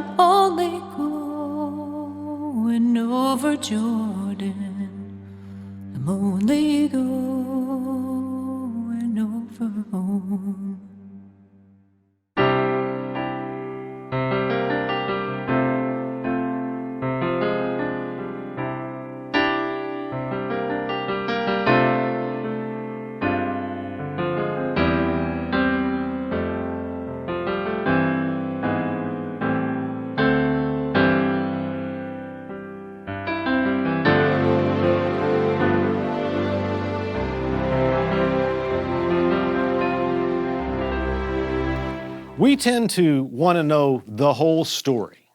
I'm only going over Jordan. I'm only going over home. We tend to want to know the whole story.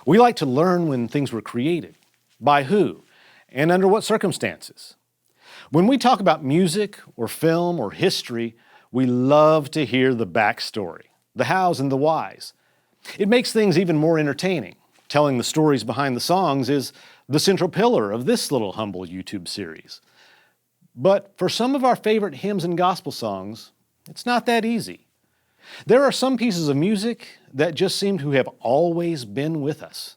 We like to learn when things were created, by who, and under what circumstances. When we talk about music or film or history, we love to hear the backstory, the hows and the whys. It makes things even more entertaining. Telling the stories behind the songs is the central pillar of this little humble YouTube series. But for some of our favorite hymns and gospel songs, it's not that easy. There are some pieces of music that just seem to have always been with us.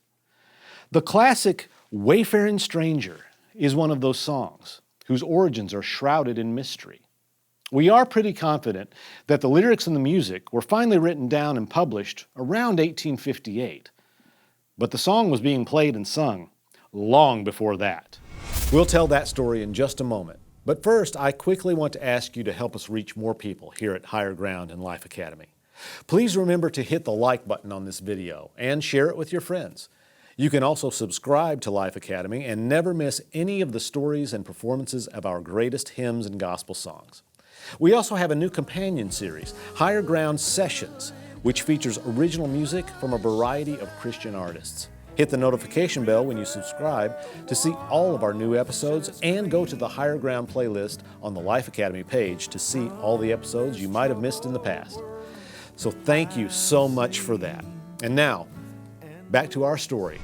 The classic Wayfaring Stranger is one of those songs whose origins are shrouded in mystery. We are pretty confident that the lyrics and the music were finally written down and published around 1858. But the song was being played and sung long before that. We'll tell that story in just a moment. But first, I quickly want to ask you to help us reach more people here at Higher Ground and Life Academy. Please remember to hit the like button on this video and share it with your friends. You can also subscribe to Life Academy and never miss any of the stories and performances of our greatest hymns and gospel songs. We also have a new companion series, Higher Ground Sessions, which features original music from a variety of Christian artists. Hit the notification bell when you subscribe to see all of our new episodes, and go to the Higher Ground playlist on the Life Academy page to see all the episodes you might have missed in the past. So thank you so much for that. And now, back to our story.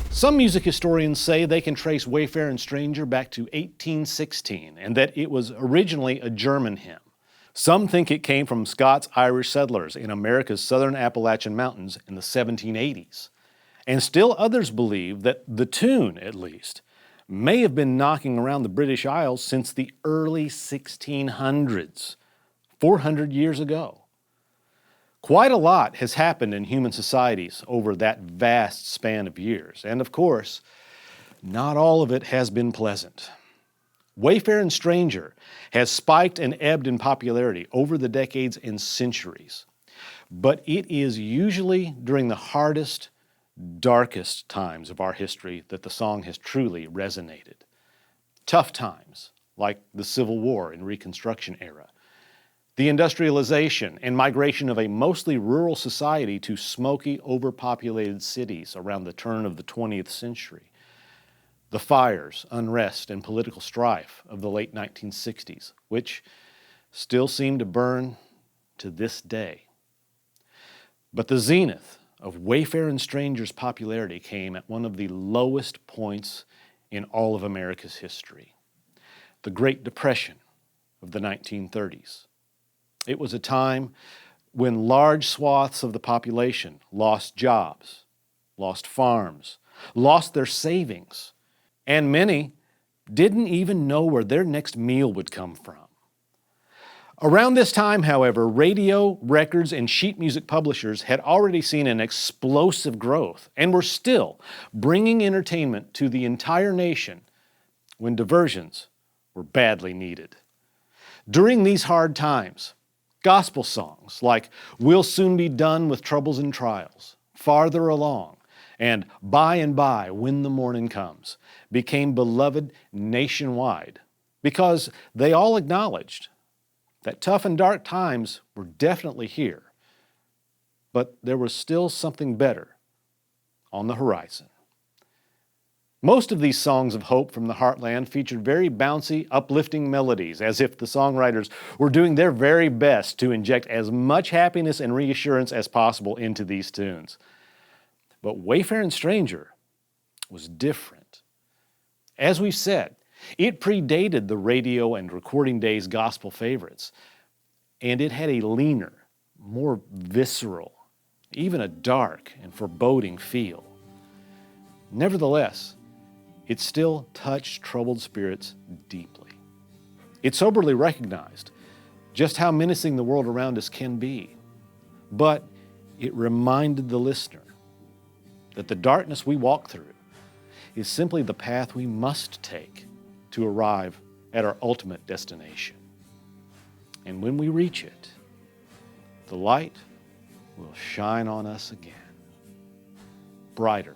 Some music historians say they can trace Wayfaring Stranger back to 1816 and that it was originally a German hymn. Some think it came from Scots-Irish settlers in America's southern Appalachian mountains in the 1780s. And still others believe that the tune, at least, may have been knocking around the British Isles since the early 1600s, 400 years ago. Quite a lot has happened in human societies over that vast span of years, and of course, not all of it has been pleasant. Wayfaring Stranger has spiked and ebbed in popularity over the decades and centuries, but it is usually during the hardest, darkest times of our history that the song has truly resonated. Tough times, like the Civil War and Reconstruction era, the industrialization and migration of a mostly rural society to smoky, overpopulated cities around the turn of the 20th century, the fires, unrest, and political strife of the late 1960s, which still seem to burn to this day. But the zenith of Wayfaring Stranger's popularity came at one of the lowest points in all of America's history, the Great Depression of the 1930s. It was a time when large swaths of the population lost jobs, lost farms, lost their savings, and many didn't even know where their next meal would come from. Around this time, however, radio, records, and sheet music publishers had already seen an explosive growth and were still bringing entertainment to the entire nation when diversions were badly needed. During these hard times, gospel songs like "We'll Soon Be Done with Troubles and Trials," "Farther Along," and "By and By When the Morning Comes" became beloved nationwide because they all acknowledged that tough and dark times were definitely here, but there was still something better on the horizon. Most of these songs of hope from the heartland featured very bouncy, uplifting melodies, as if the songwriters were doing their very best to inject as much happiness and reassurance as possible into these tunes. But Wayfaring Stranger was different. As we've said, it predated the radio and recording days' gospel favorites, and it had a leaner, more visceral, even a dark and foreboding feel. Nevertheless, it still touched troubled spirits deeply. It soberly recognized just how menacing the world around us can be, but it reminded the listener that the darkness we walk through is simply the path we must take to arrive at our ultimate destination. And when we reach it, the light will shine on us again, brighter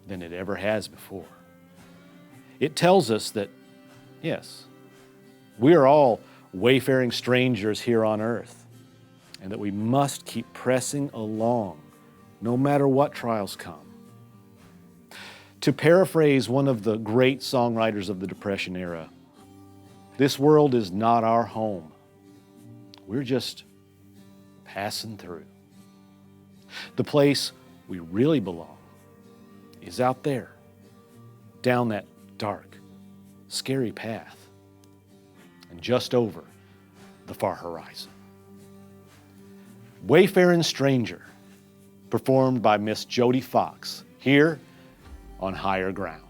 than it ever has before. It tells us that, yes, we are all wayfaring strangers here on earth, and that we must keep pressing along no matter what trials come. To paraphrase one of the great songwriters of the Depression era, this world is not our home. We're just passing through. The place we really belong is out there, down that dark, scary path, and just over the far horizon. Wayfaring Stranger, performed by Miss Jodie Fox, here on Higher Ground.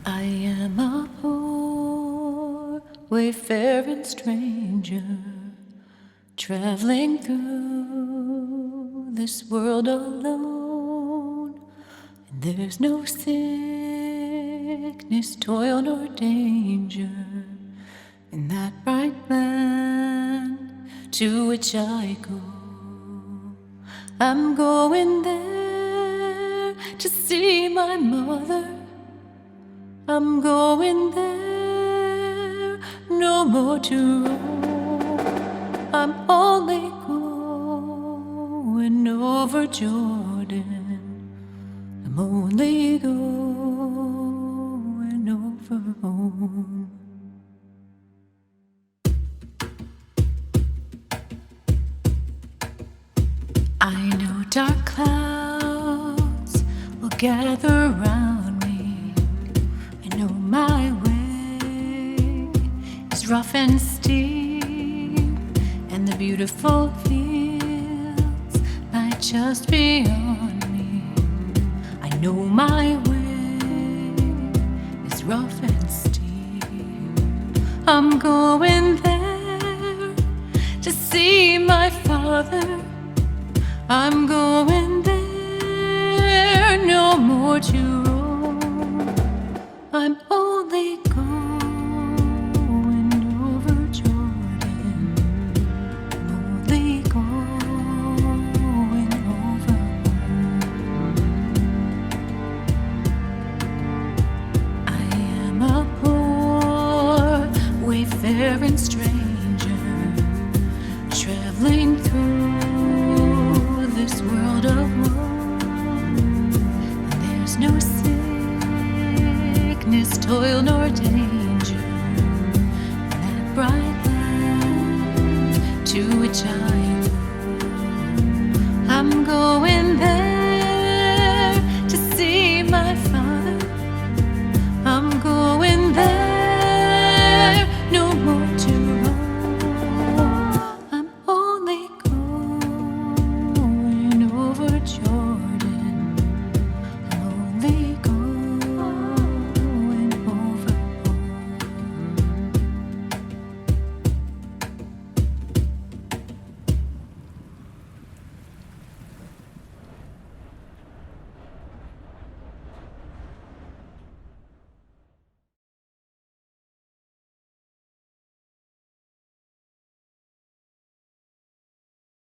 I am a poor wayfaring stranger, traveling through this world alone. And there's no sickness, toil, nor danger in that bright land to which I go. I'm going there to see my mother. I'm going there, no more to roam. I'm only going over Jordan. I'm only going over home. I know dark clouds will gather round me. I know my way is rough and steep, and the beautiful fields lie just beyond me. I know my way is rough and steep. I'm going there to see my father. I'm going there, no more to